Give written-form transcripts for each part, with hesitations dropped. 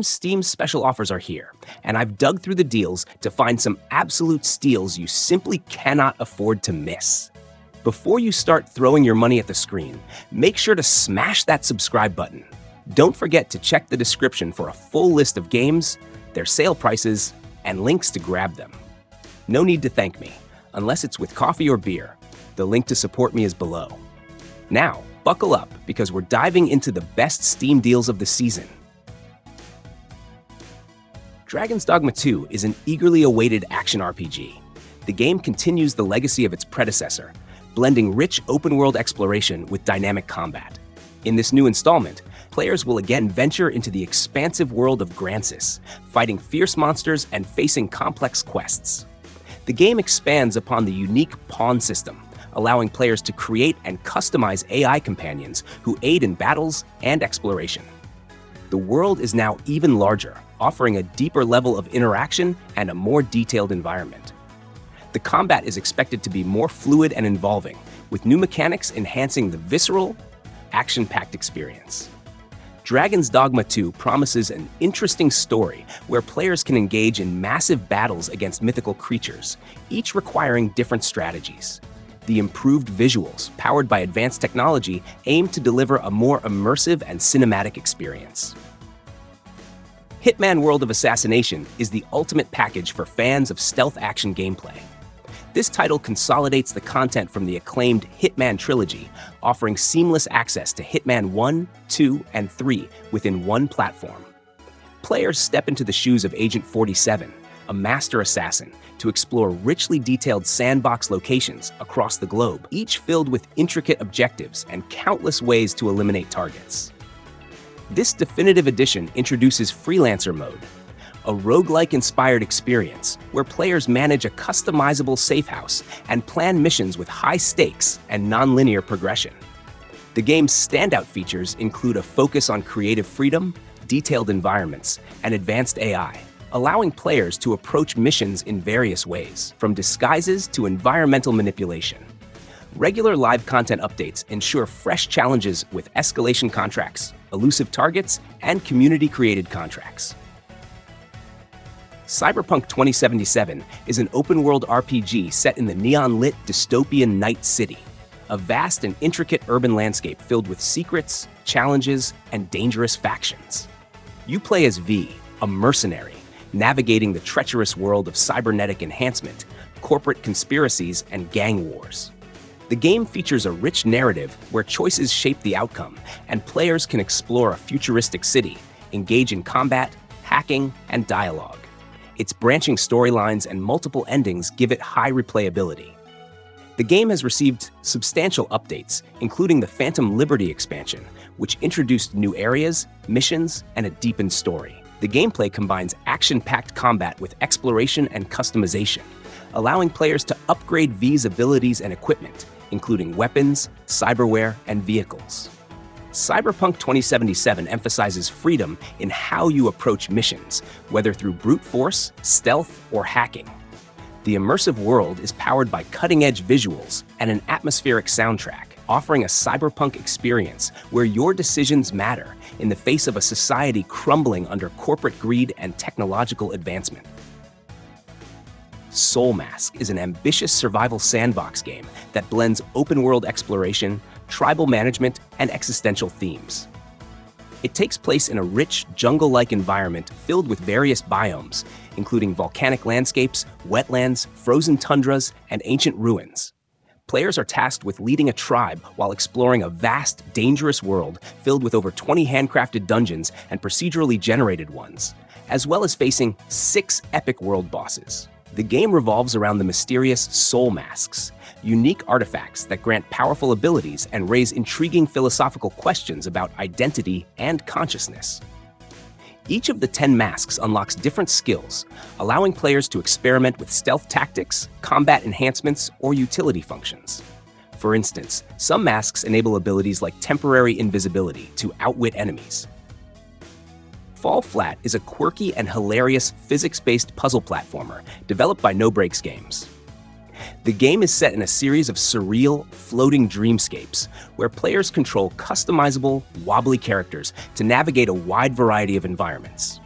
Steam's special offers are here, and I've dug through the deals to find some absolute steals you simply cannot afford to miss. Before you start throwing your money at the screen, make sure to smash that subscribe button. Don't forget to check the description for a full list of games, their sale prices, and links to grab them. No need to thank me, unless it's with coffee or beer. The link to support me is below. Now, buckle up because we're diving into the best Steam deals of the season. Dragon's Dogma 2 is an eagerly awaited action RPG. The game continues the legacy of its predecessor, blending rich open-world exploration with dynamic combat. In this new installment, players will again venture into the expansive world of Grancis, fighting fierce monsters and facing complex quests. The game expands upon the unique pawn system, allowing players to create and customize AI companions who aid in battles and exploration. The world is now even larger, offering a deeper level of interaction and a more detailed environment. The combat is expected to be more fluid and involving, with new mechanics enhancing the visceral, action-packed experience. Dragon's Dogma 2 promises an interesting story where players can engage in massive battles against mythical creatures, each requiring different strategies. The improved visuals, powered by advanced technology, aim to deliver a more immersive and cinematic experience. HITMAN World of Assassination is the ultimate package for fans of stealth action gameplay. This title consolidates the content from the acclaimed Hitman trilogy, offering seamless access to Hitman 1, 2, and 3 within one platform. Players step into the shoes of Agent 47, a master assassin, to explore richly detailed sandbox locations across the globe, each filled with intricate objectives and countless ways to eliminate targets. This definitive edition introduces Freelancer Mode, a roguelike-inspired experience where players manage a customizable safe house and plan missions with high stakes and non-linear progression. The game's standout features include a focus on creative freedom, detailed environments, and advanced AI, allowing players to approach missions in various ways, from disguises to environmental manipulation. Regular live content updates ensure fresh challenges with escalation contracts, elusive targets, and community-created contracts. Cyberpunk 2077 is an open-world RPG set in the neon-lit dystopian Night City, a vast and intricate urban landscape filled with secrets, challenges, and dangerous factions. You play as V, a mercenary, navigating the treacherous world of cybernetic enhancement, corporate conspiracies, and gang wars. The game features a rich narrative where choices shape the outcome, and players can explore a futuristic city, engage in combat, hacking, and dialogue. Its branching storylines and multiple endings give it high replayability. The game has received substantial updates, including the Phantom Liberty expansion, which introduced new areas, missions, and a deepened story. The gameplay combines action-packed combat with exploration and customization, allowing players to upgrade V's abilities and equipment, including weapons, cyberware, and vehicles. Cyberpunk 2077 emphasizes freedom in how you approach missions, whether through brute force, stealth, or hacking. The immersive world is powered by cutting-edge visuals and an atmospheric soundtrack, offering a cyberpunk experience where your decisions matter in the face of a society crumbling under corporate greed and technological advancement. Soulmask is an ambitious survival sandbox game that blends open-world exploration, tribal management, and existential themes. It takes place in a rich, jungle-like environment filled with various biomes, including volcanic landscapes, wetlands, frozen tundras, and ancient ruins. Players are tasked with leading a tribe while exploring a vast, dangerous world filled with over 20 handcrafted dungeons and procedurally generated ones, as well as facing 6 epic world bosses. The game revolves around the mysterious Soulmasks, unique artifacts that grant powerful abilities and raise intriguing philosophical questions about identity and consciousness. Each of the 10 masks unlocks different skills, allowing players to experiment with stealth tactics, combat enhancements, or utility functions. For instance, some masks enable abilities like temporary invisibility to outwit enemies. Fall Flat is a quirky and hilarious physics-based puzzle platformer developed by No Breaks Games. The game is set in a series of surreal, floating dreamscapes where players control customizable, wobbly characters to navigate a wide variety of environments.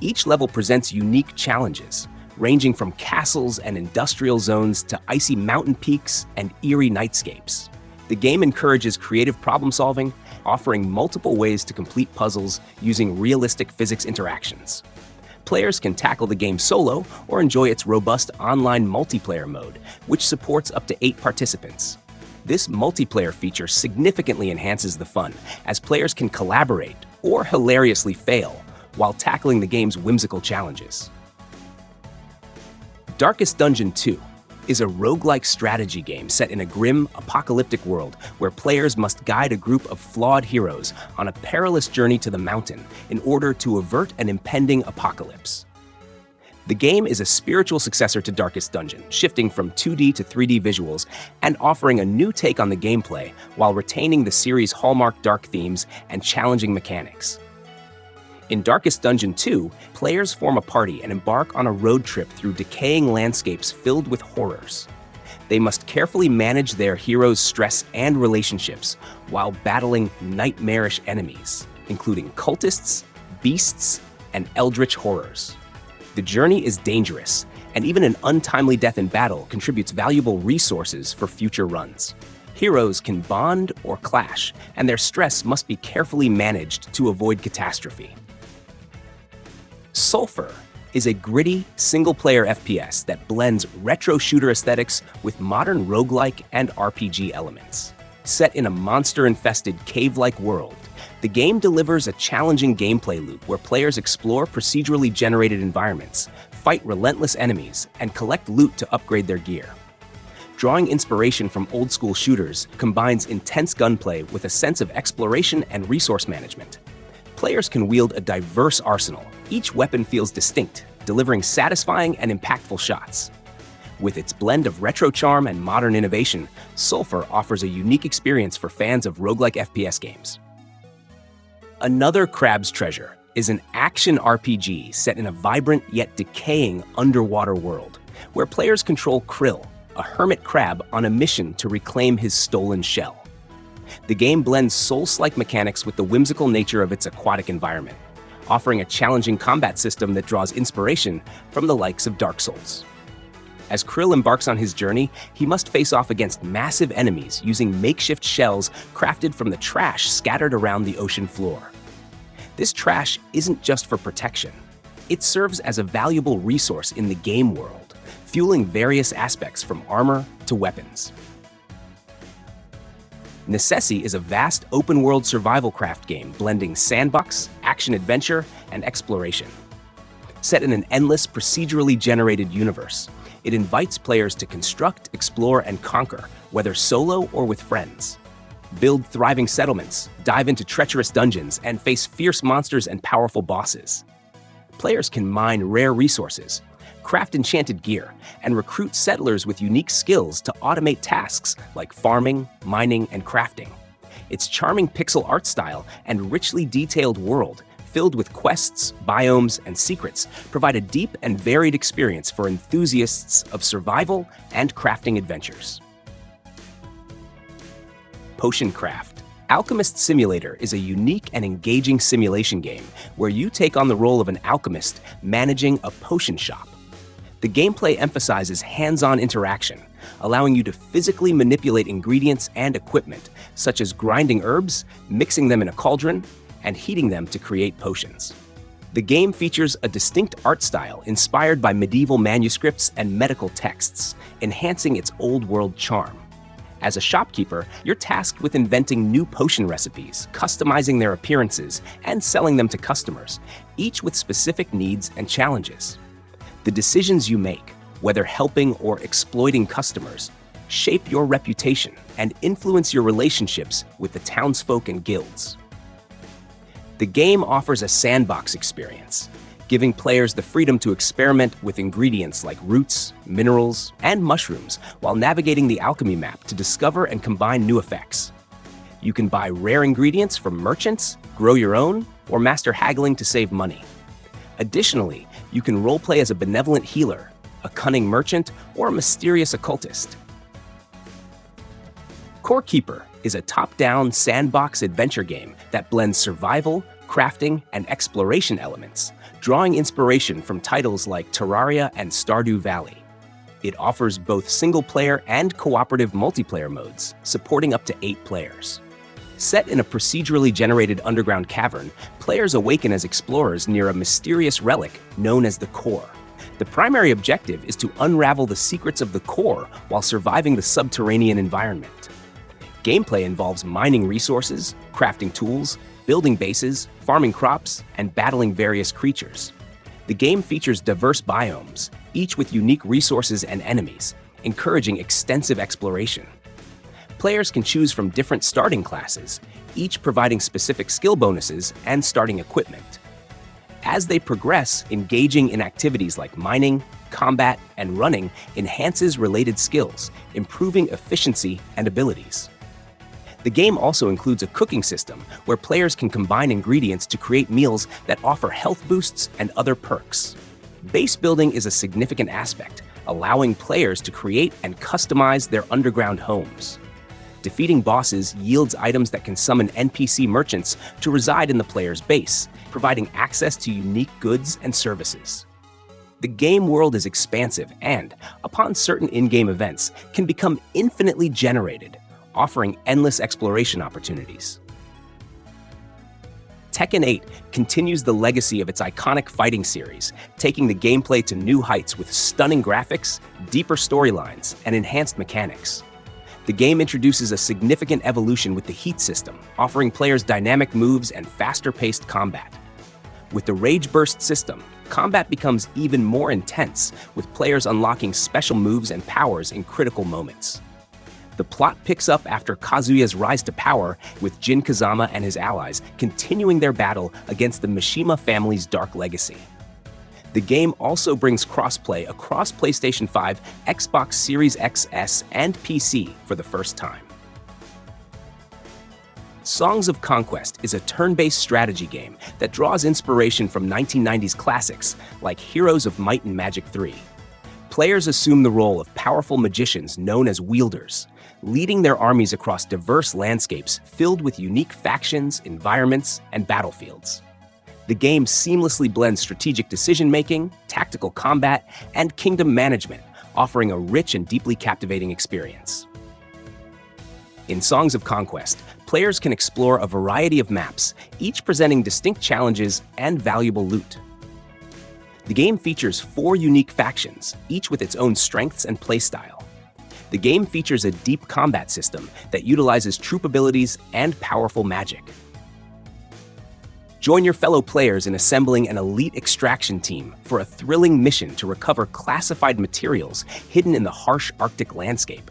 Each level presents unique challenges, ranging from castles and industrial zones to icy mountain peaks and eerie nightscapes. The game encourages creative problem-solving, offering multiple ways to complete puzzles using realistic physics interactions. Players can tackle the game solo or enjoy its robust online multiplayer mode, which supports up to 8 participants. This multiplayer feature significantly enhances the fun, as players can collaborate or hilariously fail while tackling the game's whimsical challenges. Darkest Dungeon 2 is a roguelike strategy game set in a grim, apocalyptic world where players must guide a group of flawed heroes on a perilous journey to the mountain in order to avert an impending apocalypse. The game is a spiritual successor to Darkest Dungeon, shifting from 2D to 3D visuals and offering a new take on the gameplay while retaining the series' hallmark dark themes and challenging mechanics. In Darkest Dungeon 2, players form a party and embark on a road trip through decaying landscapes filled with horrors. They must carefully manage their heroes' stress and relationships while battling nightmarish enemies, including cultists, beasts, and eldritch horrors. The journey is dangerous, and even an untimely death in battle contributes valuable resources for future runs. Heroes can bond or clash, and their stress must be carefully managed to avoid catastrophe. SULFUR is a gritty, single-player FPS that blends retro shooter aesthetics with modern roguelike and RPG elements. Set in a monster-infested cave-like world, the game delivers a challenging gameplay loop where players explore procedurally generated environments, fight relentless enemies, and collect loot to upgrade their gear. Drawing inspiration from old-school shooters combines intense gunplay with a sense of exploration and resource management. Players can wield a diverse arsenal. Each weapon feels distinct, delivering satisfying and impactful shots. With its blend of retro charm and modern innovation, SULFUR offers a unique experience for fans of roguelike FPS games. Another Crab's Treasure is an action RPG set in a vibrant yet decaying underwater world, where players control Krill, a hermit crab on a mission to reclaim his stolen shell. The game blends Souls-like mechanics with the whimsical nature of its aquatic environment, offering a challenging combat system that draws inspiration from the likes of Dark Souls. As Krill embarks on his journey, he must face off against massive enemies using makeshift shells crafted from the trash scattered around the ocean floor. This trash isn't just for protection. It serves as a valuable resource in the game world, fueling various aspects from armor to weapons. Necesse is a vast open-world survival craft game blending sandbox, action-adventure, and exploration. Set in an endless, procedurally generated universe, it invites players to construct, explore, and conquer, whether solo or with friends. Build thriving settlements, dive into treacherous dungeons, and face fierce monsters and powerful bosses. Players can mine rare resources, craft enchanted gear, and recruit settlers with unique skills to automate tasks like farming, mining, and crafting. Its charming pixel art style and richly detailed world, filled with quests, biomes, and secrets, provide a deep and varied experience for enthusiasts of survival and crafting adventures. Potion Craft. Alchemist Simulator is a unique and engaging simulation game where you take on the role of an alchemist managing a potion shop. The gameplay emphasizes hands-on interaction, allowing you to physically manipulate ingredients and equipment, such as grinding herbs, mixing them in a cauldron, and heating them to create potions. The game features a distinct art style inspired by medieval manuscripts and medical texts, enhancing its old-world charm. As a shopkeeper, you're tasked with inventing new potion recipes, customizing their appearances, and selling them to customers, each with specific needs and challenges. The decisions you make, whether helping or exploiting customers, shape your reputation and influence your relationships with the townsfolk and guilds. The game offers a sandbox experience, giving players the freedom to experiment with ingredients like roots, minerals, and mushrooms while navigating the alchemy map to discover and combine new effects. You can buy rare ingredients from merchants, grow your own, or master haggling to save money. Additionally, you can roleplay as a benevolent healer, a cunning merchant, or a mysterious occultist. Core Keeper is a top-down sandbox adventure game that blends survival, crafting, and exploration elements, drawing inspiration from titles like Terraria and Stardew Valley. It offers both single-player and cooperative multiplayer modes, supporting up to 8 players. Set in a procedurally generated underground cavern, players awaken as explorers near a mysterious relic known as the Core. The primary objective is to unravel the secrets of the Core while surviving the subterranean environment. Gameplay involves mining resources, crafting tools, building bases, farming crops, and battling various creatures. The game features diverse biomes, each with unique resources and enemies, encouraging extensive exploration. Players can choose from different starting classes, each providing specific skill bonuses and starting equipment. As they progress, engaging in activities like mining, combat, and running enhances related skills, improving efficiency and abilities. The game also includes a cooking system where players can combine ingredients to create meals that offer health boosts and other perks. Base building is a significant aspect, allowing players to create and customize their underground homes. Defeating bosses yields items that can summon NPC merchants to reside in the player's base, providing access to unique goods and services. The game world is expansive and, upon certain in-game events, can become infinitely generated, offering endless exploration opportunities. Tekken 8 continues the legacy of its iconic fighting series, taking the gameplay to new heights with stunning graphics, deeper storylines, and enhanced mechanics. The game introduces a significant evolution with the Heat system, offering players dynamic moves and faster-paced combat. With the Rage Burst system, combat becomes even more intense, with players unlocking special moves and powers in critical moments. The plot picks up after Kazuya's rise to power, with Jin Kazama and his allies continuing their battle against the Mishima family's dark legacy. The game also brings crossplay across PlayStation 5, Xbox Series XS, and PC for the first time. Songs of Conquest is a turn-based strategy game that draws inspiration from 1990s classics like Heroes of Might and Magic 3. Players assume the role of powerful magicians known as wielders, leading their armies across diverse landscapes filled with unique factions, environments, and battlefields. The game seamlessly blends strategic decision-making, tactical combat, and kingdom management, offering a rich and deeply captivating experience. In Songs of Conquest, players can explore a variety of maps, each presenting distinct challenges and valuable loot. The game features 4 unique factions, each with its own strengths and playstyle. The game features a deep combat system that utilizes troop abilities and powerful magic. Join your fellow players in assembling an elite extraction team for a thrilling mission to recover classified materials hidden in the harsh Arctic landscape.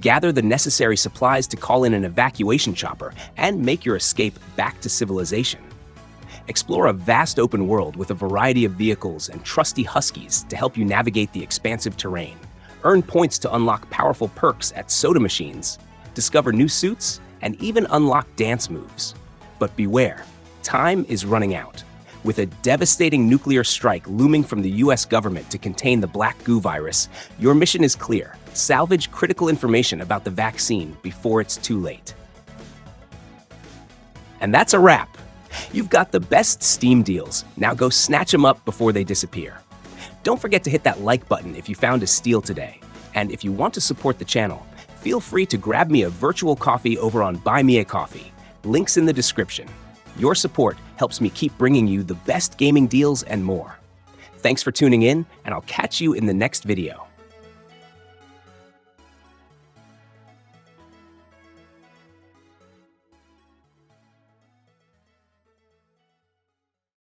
Gather the necessary supplies to call in an evacuation chopper and make your escape back to civilization. Explore a vast open world with a variety of vehicles and trusty huskies to help you navigate the expansive terrain. Earn points to unlock powerful perks at soda machines, discover new suits, and even unlock dance moves. But beware, time is running out. With a devastating nuclear strike looming from the US government to contain the black goo virus, your mission is clear: salvage critical information about the vaccine before it's too late. And that's a wrap. You've got the best Steam deals. Now go snatch them up before they disappear. Don't forget to hit that like button if you found a steal today. And if you want to support the channel, feel free to grab me a virtual coffee over on Buy Me a Coffee. Links in the description. Your support helps me keep bringing you the best gaming deals and more. Thanks for tuning in, and I'll catch you in the next video.